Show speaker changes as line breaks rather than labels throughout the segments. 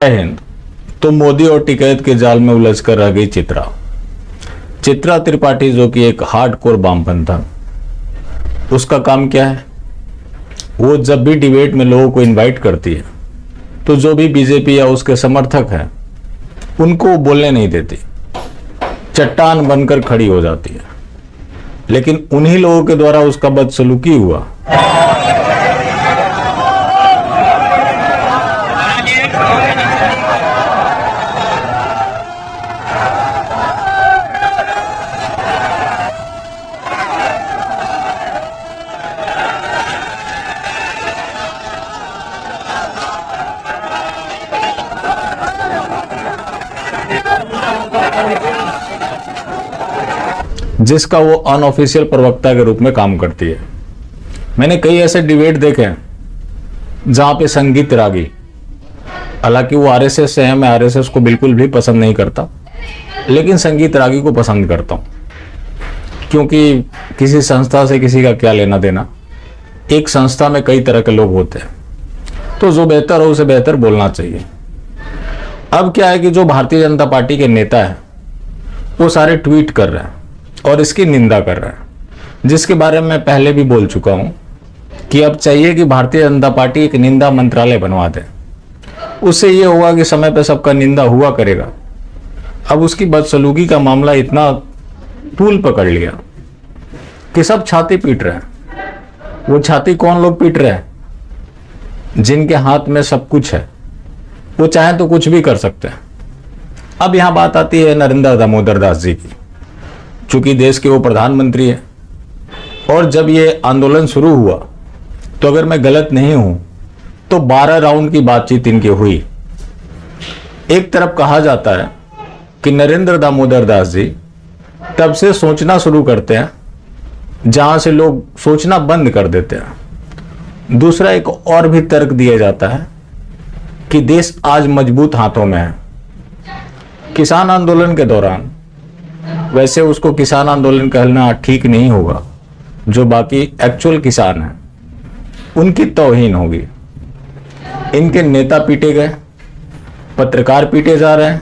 हिंद। तो मोदी और टिकैत के जाल में उलझकर रह गई चित्रा त्रिपाठी, जो कि एक हार्डकोर वामपंथ था। उसका काम क्या है? वो जब भी डिबेट में लोगों को इनवाइट करती है तो जो भी बीजेपी या उसके समर्थक हैं उनको बोलने नहीं देती, चट्टान बनकर खड़ी हो जाती है। लेकिन उन्हीं लोगों के द्वारा उसका बदसलूकी हुआ। जिसका वो अनऑफिशियल प्रवक्ता के रूप में काम करती है। मैंने कई ऐसे डिबेट देखे हैं जहां पे संगीत रागी, हालांकि वो आरएसएस से है, मैं आरएसएस को बिल्कुल भी पसंद नहीं करता, लेकिन संगीत रागी को पसंद करता हूं, क्योंकि किसी संस्था से किसी का क्या लेना देना। एक संस्था में कई तरह के लोग होते हैं, तो जो बेहतर हो उसे बेहतर बोलना चाहिए। अब क्या है कि जो भारतीय जनता पार्टी के नेता है वो सारे ट्वीट कर रहे हैं और इसकी निंदा कर रहे हैं, जिसके बारे में मैं पहले भी बोल चुका हूं कि अब चाहिए कि भारतीय जनता पार्टी एक निंदा मंत्रालय बनवा दे। उससे ये होगा कि समय पे सबका निंदा हुआ करेगा। अब उसकी बदसलूकी का मामला इतना तूल पकड़ लिया कि सब छाती पीट रहे हैं। वो छाती कौन लोग पीट रहे हैं? जिनके हाथ में सब कुछ है, वो चाहे तो कुछ भी कर सकते हैं। अब यहां बात आती है नरेंद्र दामोदर दास जी की, चूंकि देश के वो प्रधानमंत्री है। और जब ये आंदोलन शुरू हुआ तो अगर मैं गलत नहीं हूं तो 12 राउंड की बातचीत इनकी हुई। एक तरफ कहा जाता है कि नरेंद्र दामोदर दास जी तब से सोचना शुरू करते हैं जहां से लोग सोचना बंद कर देते हैं। दूसरा एक और भी तर्क दिया जाता है कि देश आज मजबूत हाथों में है। किसान आंदोलन के दौरान, वैसे उसको किसान आंदोलन कहना ठीक नहीं होगा, जो बाकी एक्चुअल किसान हैं उनकी तौहीन होगी। इनके नेता पीटे गए, पत्रकार पीटे जा रहे हैं,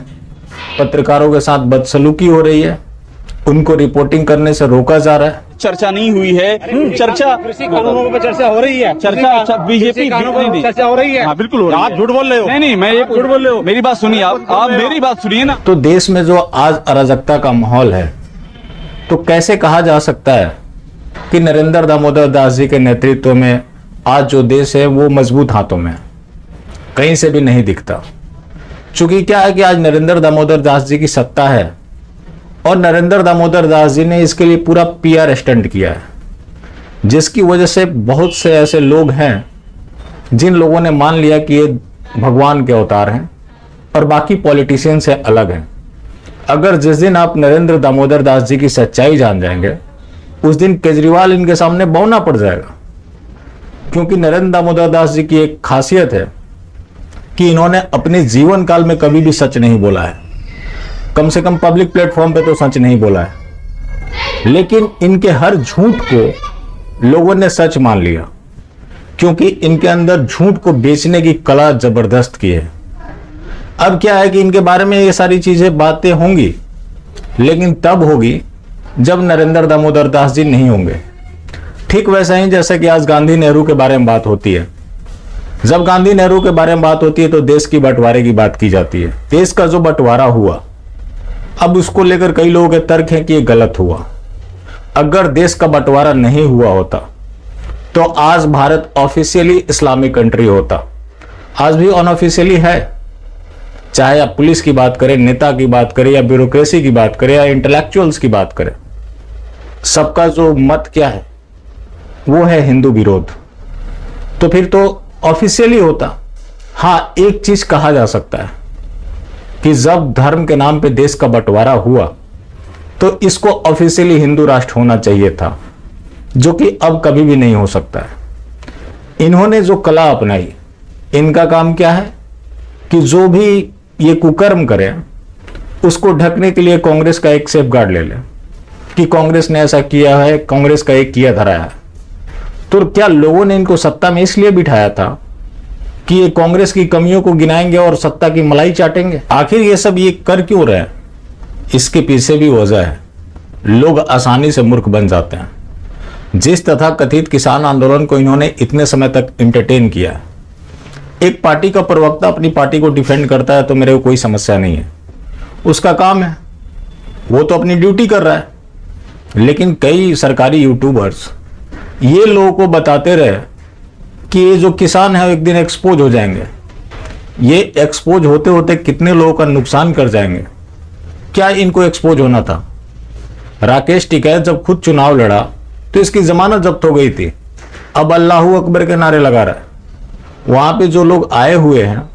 पत्रकारों के साथ बदसलूकी हो रही है, उनको रिपोर्टिंग करने से रोका जा रहा है।
चर्चा नहीं हुई है, चर्चा
कृषि कानूनों पर चर्चा हो रही है,
चर्चा बीजेपी
चर्चा हो रही है।
हाँ बिल्कुल हो रही है।
आप झूठ बोल रहे हो।
नहीं, मैं ये झूठ बोल रहे हो। मेरी बात सुनिए, आप मेरी बात सुनिए ना।
तो देश में जो आज अराजकता का माहौल है, तो कैसे कहा जा सकता है कि नरेंद्र दामोदर दास जी के नेतृत्व में आज जो देश है वो मजबूत हाथों में है? कहीं से भी नहीं दिखता। चूंकि क्या है कि आज नरेंद्र दामोदर दास जी की सत्ता है और नरेंद्र दामोदर दास जी ने इसके लिए पूरा पीआर स्टंट किया है, जिसकी वजह से बहुत से ऐसे लोग हैं जिन लोगों ने मान लिया कि ये भगवान के अवतार हैं और बाकी पॉलिटिशियन से अलग हैं। अगर जिस दिन आप नरेंद्र दामोदर दास जी की सच्चाई जान जाएंगे, उस दिन केजरीवाल इनके सामने बौना पड़ जाएगा। क्योंकि नरेंद्र दामोदर दास जी की एक खासियत है कि इन्होंने अपने जीवन काल में कभी भी सच नहीं बोला है, कम से कम पब्लिक प्लेटफॉर्म पे तो सच नहीं बोला है। लेकिन इनके हर झूठ को लोगों ने सच मान लिया, क्योंकि इनके अंदर झूठ को बेचने की कला जबरदस्त की है। अब क्या है कि इनके बारे में ये सारी चीजें बातें होंगी, लेकिन तब होगी जब नरेंद्र दामोदर दास जी नहीं होंगे। ठीक वैसा ही जैसे कि आज गांधी नेहरू के बारे में बात होती है। जब गांधी नेहरू के बारे में बात होती है तो देश की बंटवारे की बात की जाती है। देश का जो बंटवारा हुआ, अब उसको लेकर कई लोगों के तर्क हैं कि ये गलत हुआ। अगर देश का बंटवारा नहीं हुआ होता तो आज भारत ऑफिशियली इस्लामिक कंट्री होता। आज भी अनऑफिशियली है। चाहे आप पुलिस की बात करें, नेता की बात करें, या ब्यूरोक्रेसी की बात करें, या इंटेलेक्चुअल्स की बात करें, सबका जो मत क्या है वो है हिंदू विरोध। तो फिर तो ऑफिशियली होता। हाँ, एक चीज कहा जा सकता है कि जब धर्म के नाम पे देश का बंटवारा हुआ तो इसको ऑफिशियली हिंदू राष्ट्र होना चाहिए था, जो कि अब कभी भी नहीं हो सकता है। इन्होंने जो कला अपनाई, इनका काम क्या है कि जो भी ये कुकर्म करे उसको ढकने के लिए कांग्रेस का एक सेफगार्ड ले ले कि कांग्रेस ने ऐसा किया है, कांग्रेस का एक किया धरा है। तो क्या लोगों ने इनको सत्ता में इसलिए बिठाया था कि ये कांग्रेस की कमियों को गिनाएंगे और सत्ता की मलाई चाटेंगे? आखिर ये सब ये कर क्यों रहे हैं? इसके पीछे भी वजह है, लोग आसानी से मूर्ख बन जाते हैं। जिस तथा कथित किसान आंदोलन को इन्होंने इतने समय तक एंटरटेन किया, एक पार्टी का प्रवक्ता अपनी पार्टी को डिफेंड करता है तो मेरे को कोई समस्या नहीं है, उसका काम है, वो तो अपनी ड्यूटी कर रहा है। लेकिन कई सरकारी यूट्यूबर्स ये लोगों को बताते रहे कि ये जो किसान है एक दिन एक्सपोज हो जाएंगे। ये एक्सपोज होते होते कितने लोगों का नुकसान कर जाएंगे? क्या इनको एक्सपोज होना था? राकेश टिकैत जब खुद चुनाव लड़ा तो इसकी जमानत जब्त हो गई थी, अब अल्लाहू अकबर के नारे लगा रहा है। वहां पे जो लोग आए हुए हैं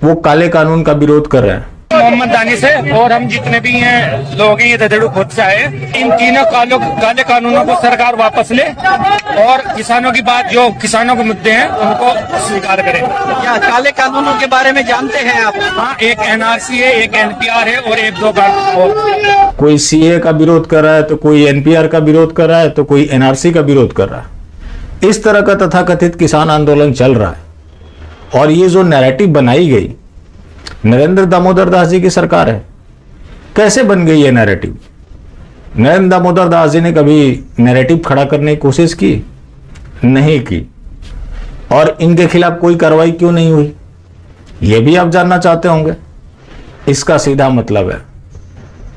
वो काले कानून का विरोध कर रहे हैं।
मोहम्मद दानी से और हम जितने भी हैं लोग हैं, ये ददेड़ू खुद से आए। इन तीनों काले कानूनों को सरकार वापस ले और किसानों की बात, जो किसानों के मुद्दे हैं उनको स्वीकार करें।
क्या काले कानूनों के बारे में जानते हैं आप?
हाँ, एक एनआरसी है, एक एनपीआर है और एक दो और।
कोई सीए का विरोध कर रहा है तो कोई एनपीआर का विरोध कर रहा है तो कोई एनआरसी का विरोध कर रहा है। इस तरह का तथाकथित किसान आंदोलन चल रहा है। और ये जो नैरेटिव बनाई गई नरेंद्र दामोदर दास जी की सरकार है, कैसे बन गई ये नैरेटिव? नरेंद्र दामोदर दास जी ने कभी नैरेटिव खड़ा करने की कोशिश की? नहीं की। और इनके खिलाफ कोई कार्रवाई क्यों नहीं हुई, ये भी आप जानना चाहते होंगे। इसका सीधा मतलब है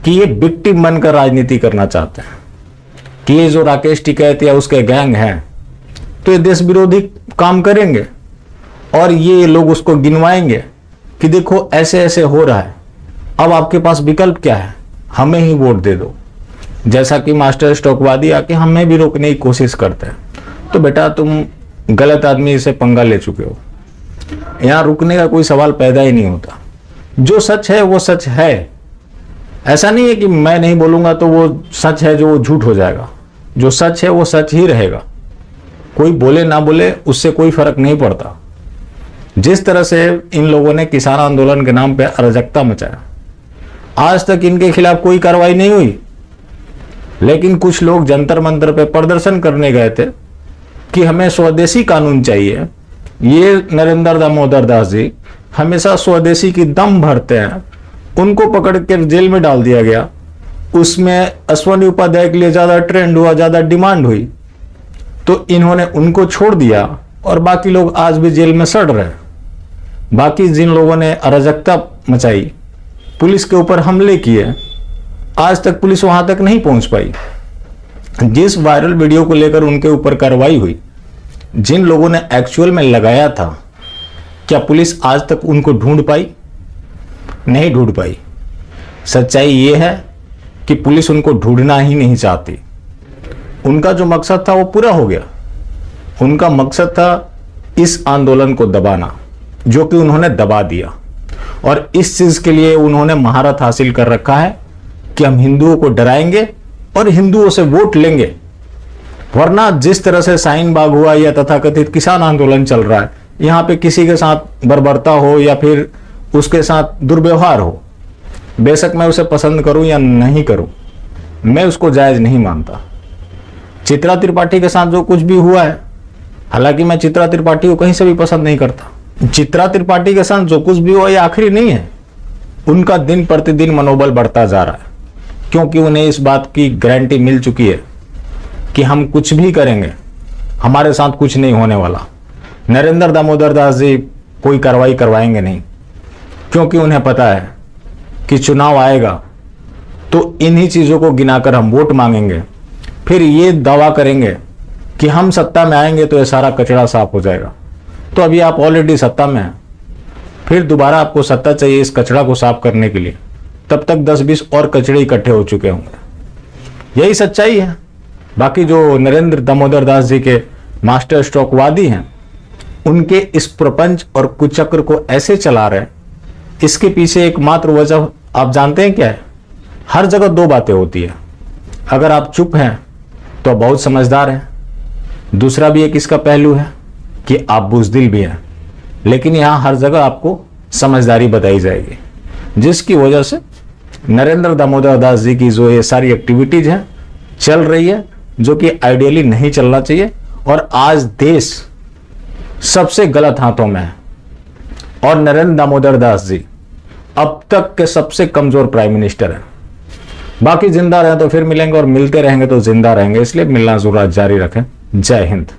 कि ये विक्टिम बनकर राजनीति करना चाहते हैं कि ये जो राकेश टिकैत या उसके गैंग हैं तो ये देश विरोधी काम करेंगे और ये लोग उसको गिनवाएंगे कि देखो ऐसे ऐसे हो रहा है, अब आपके पास विकल्प क्या है, हमें ही वोट दे दो। जैसा कि मास्टर स्टॉकवादी आके हमें भी रोकने की कोशिश करते हैं। तो बेटा तुम गलत आदमी से पंगा ले चुके हो, यहाँ रुकने का कोई सवाल पैदा ही नहीं होता। जो सच है वो सच है, ऐसा नहीं है कि मैं नहीं बोलूंगा तो वो सच है जो वो झूठ हो जाएगा। जो सच है वो सच ही रहेगा, कोई बोले ना बोले उससे कोई फर्क नहीं पड़ता। जिस तरह से इन लोगों ने किसान आंदोलन के नाम पे अराजकता मचाया, आज तक इनके खिलाफ कोई कार्रवाई नहीं हुई। लेकिन कुछ लोग जंतर मंतर पे प्रदर्शन करने गए थे कि हमें स्वदेशी कानून चाहिए। ये नरेंद्र दामोदर दास जी हमेशा स्वदेशी की दम भरते हैं, उनको पकड़ कर जेल में डाल दिया गया। उसमें अश्वनी उपाध्याय के लिए ज्यादा ट्रेंड हुआ, ज्यादा डिमांड हुई, तो इन्होंने उनको छोड़ दिया और बाकी लोग आज भी जेल में सड़ रहे हैं। बाकी जिन लोगों ने अराजकता मचाई, पुलिस के ऊपर हमले किए, आज तक पुलिस वहां तक नहीं पहुंच पाई। जिस वायरल वीडियो को लेकर उनके ऊपर कार्रवाई हुई, जिन लोगों ने एक्चुअल में लगाया था, क्या पुलिस आज तक उनको ढूंढ पाई? नहीं ढूंढ पाई। सच्चाई ये है कि पुलिस उनको ढूंढना ही नहीं चाहती। उनका जो मकसद था वो पूरा हो गया। उनका मकसद था इस आंदोलन को दबाना, जो कि उन्होंने दबा दिया। और इस चीज के लिए उन्होंने महारत हासिल कर रखा है कि हम हिंदुओं को डराएंगे और हिंदुओं से वोट लेंगे। वरना जिस तरह से शाहीन बाग हुआ या तथाकथित किसान आंदोलन चल रहा है, यहाँ पे किसी के साथ बर्बरता हो या फिर उसके साथ दुर्व्यवहार हो, बेशक मैं उसे पसंद करूं या नहीं करूं, मैं उसको जायज नहीं मानता। चित्रा त्रिपाठी के साथ जो कुछ भी हुआ है, हालांकि मैं चित्रा त्रिपाठी को कहीं से भी पसंद नहीं करता, चित्रा त्रिपाठी के साथ जो कुछ भी हुआ ये आखिरी नहीं है। उनका दिन प्रतिदिन मनोबल बढ़ता जा रहा है, क्योंकि उन्हें इस बात की गारंटी मिल चुकी है कि हम कुछ भी करेंगे, हमारे साथ कुछ नहीं होने वाला। नरेंद्र दामोदर दास जी कोई कार्रवाई करवाएंगे नहीं, क्योंकि उन्हें पता है कि चुनाव आएगा तो इन्हीं चीजों को गिनाकर हम वोट मांगेंगे, फिर ये दावा करेंगे कि हम सत्ता में आएंगे तो ये सारा कचरा साफ हो जाएगा। तो अभी आप ऑलरेडी सत्ता में हैं, फिर दोबारा आपको सत्ता चाहिए इस कचरा को साफ करने के लिए, तब तक 10-20 और कचरे इकट्ठे हो चुके होंगे। यही सच्चाई है। बाकी जो नरेंद्र दामोदर दास जी के मास्टर स्ट्रोकवादी हैं, उनके इस प्रपंच और कुचक्र को ऐसे चला रहे, इसके पीछे एकमात्र वजह आप जानते हैं क्या है? हर जगह दो बातें होती है। अगर आप चुप हैं तो आप बहुत समझदार हैं, दूसरा भी एक इसका पहलू है कि आप बुज़दिल भी हैं। लेकिन यहाँ हर जगह आपको समझदारी बताई जाएगी, जिसकी वजह से नरेंद्र दामोदर दास जी की जो ये सारी एक्टिविटीज हैं चल रही है, जो कि आइडियली नहीं चलना चाहिए। और आज देश सबसे गलत हाथों में है। और नरेंद्र दामोदर दास जी अब तक के सबसे कमजोर प्राइम मिनिस्टर हैं। बाकी जिंदा रहे तो फिर मिलेंगे और मिलते रहेंगे तो जिंदा रहेंगे, इसलिए मिलना जुलना जारी रखें। जय हिंद।